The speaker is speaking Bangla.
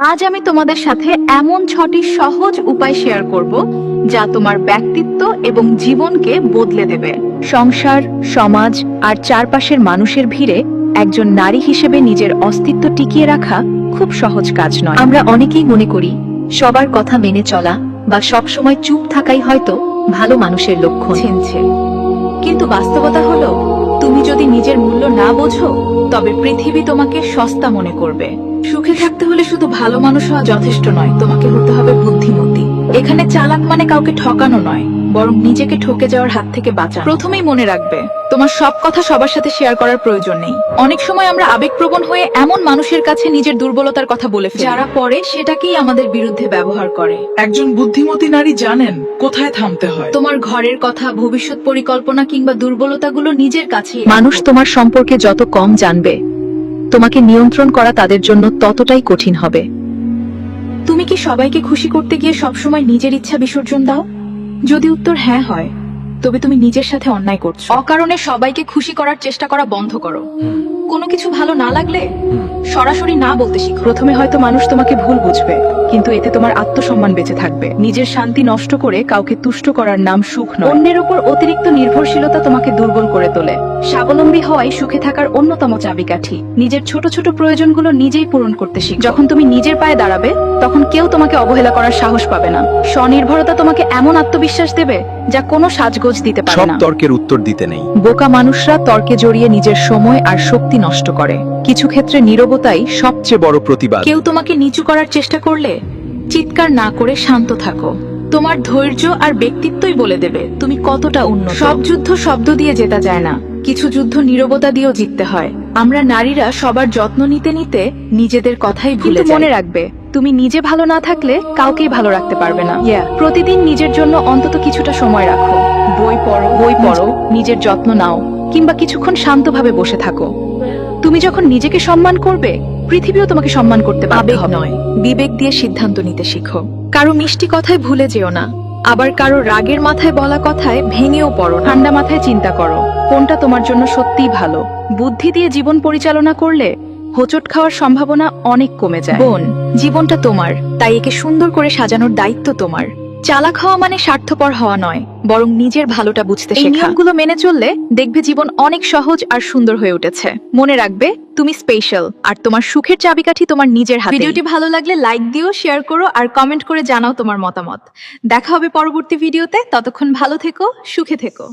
আজ আমি তোমাদের সাথে এমন 6টি সহজ উপায় শেয়ার করব যা তোমার ব্যক্তিত্ব এবং জীবনকে বদলে দেবে। সংসার, সমাজ আর চারপাশের মানুষের ভিড়ে একজন নারী হিসেবে নিজের অস্তিত্ব টিকিয়ে রাখা খুব সহজ কাজ নয়। আমরা অনেকেই মনে করি সবার কথা মেনে চলা বা সব সময় চুপ থাকাই হয়তো ভালো মানুষের লক্ষণ। কিন্তু বাস্তবতা হলো, তুমি যদি নিজের মূল্য না বোঝো তবে পৃথিবী তোমাকে সস্তা মনে করবে। সুখে থাকতে হলে শুধু ভালো মানুষ হওয়া যথেষ্ট নয়, তোমাকে হতে হবে বুদ্ধিমতী। এখানে চালাক মানে কাউকে ঠকানো নয়, বরং নিজেকে ঠকে যাওয়ার হাত থেকে বাঁচা। প্রথমেই মনে রাখবে, তোমার সব কথা সবার সাথে শেয়ার করার প্রয়োজন নেই। অনেক সময় আমরা আবেগপ্রবণ হয়ে এমন মানুষের কাছে নিজের দুর্বলতার কথা বলে ফেলি, যারা পরে সেটাকেই আমাদের বিরুদ্ধে ব্যবহার করে। একজন বুদ্ধিমতী নারী জানেন কোথায় থামতে হয়। তোমার ঘরের কথা, ভবিষ্যৎ পরিকল্পনা কিংবা দুর্বলতাগুলো নিজের কাছে। মানুষ তোমার সম্পর্কে যত কম জানবে, তোমাকে নিয়ন্ত্রণ করা তাদের জন্য ততটাই কঠিন হবে। তুমি কি সবাইকে খুশি করতে গিয়ে সবসময় নিজের ইচ্ছা বিসর্জন দাও? যদি উত্তর হ্যাঁ হয়, তবে তুমি নিজের সাথে অন্যায় করছো। অকারণে সবাইকে খুশি করার চেষ্টা করা বন্ধ করো। কোনো কিছু ভালো না লাগলে সরাসরি না বলতে শিখো। প্রথমে হয়তো মানুষ তোমাকে ভুল বুঝবে, কিন্তু এতে তোমার আত্মসম্মান বেঁচে থাকবে। নিজের শান্তি নষ্ট করে কাউকে তুষ্ট করার নাম সুখ নয়। অন্যের উপর অতিরিক্ত নির্ভরশীলতা তোমাকে দুর্বল করে তোলে। স্বাবলম্বী হওয়াই সুখে থাকার অন্যতম চাবিকাঠি। নিজের ছোট ছোট প্রয়োজনগুলো নিজেই পূরণ করতে শিখো। যখন তুমি নিজের পায়ে দাঁড়াবে, তখন কেউ তোমাকে অবহেলা করার সাহস পাবে না। স্বনির্ভরতা তোমাকে এমন আত্মবিশ্বাস দেবে যা কোনো সাজগোজ দিতে পারে সব না। তর্কের উত্তর দিতে নেই। বোকা মানুষরা তর্কে জড়িয়ে নিজের সময় আর শক্তি নষ্ট করে। কিছু ক্ষেত্রে নীরবতাই সবচেয়ে বড় প্রতিবাদ। কেউ তোমাকে নিচু করার চেষ্টা করলে চিৎকার না করে শান্ত থাকো। তোমার ধৈর্য আর ব্যক্তিত্বই বলে দেবে তুমি কতটা উন্নত। সব যুদ্ধ শব্দ দিয়ে জেতা যায় না, কিছু যুদ্ধ নীরবতা দিয়েও জিততে হয়। আমরা নারীরা সবার যত্ন নিতে নিতে নিজেদের কথাই ভুলে যাই। মনে রাখবে, তুমি নিজে ভালো না থাকলে কাউকেই ভালো রাখতে পারবে না। প্রতিদিন নিজের জন্য অন্তত কিছুটা সময় রাখো। বই পড়ো, নিজের যত্ন নাও, কিংবা কিছুক্ষণ শান্তভাবে বসে থাকো। তুমি যখন নিজেকে সম্মান করবে, পৃথিবীও তোমাকে সম্মান করতে পারবে। আবেগ নয়, বিবেক দিয়ে সিদ্ধান্ত নিতে শিখো। কারো মিষ্টি কথায় ভুলে যেও না, আবার কারো রাগের মাথায় বলা কথায় ভেঙেও পড়ো। ঠান্ডা মাথায় চিন্তা করো কোনটা তোমার জন্য সত্যিই ভালো। বুদ্ধি দিয়ে জীবন পরিচালনা করলে হোঁচট খাওয়ার সম্ভাবনা অনেক কমে যায়। বোন, জীবনটা তোমার, তাই একে সুন্দর করে সাজানোর দায়িত্ব তোমার। চালাক হওয়া মানে স্বার্থপর হওয়া নয়, বরং নিজের ভালোটা বুঝতে শেখা। এই নিয়মগুলো মেনে চললে দেখবে জীবন অনেক সহজ আর সুন্দর হয়ে উঠেছে। মনে রাখবে, তুমি স্পেশাল, আর তোমার সুখের চাবিকাঠি তোমার নিজের হাতে। ভিডিওটি ভালো লাগলে লাইক দিও, শেয়ার করো আর কমেন্ট করে জানাও তোমার মতামত। দেখা হবে পরবর্তী ভিডিওতে। ততক্ষণ ভালো থেকো, সুখে থেকো।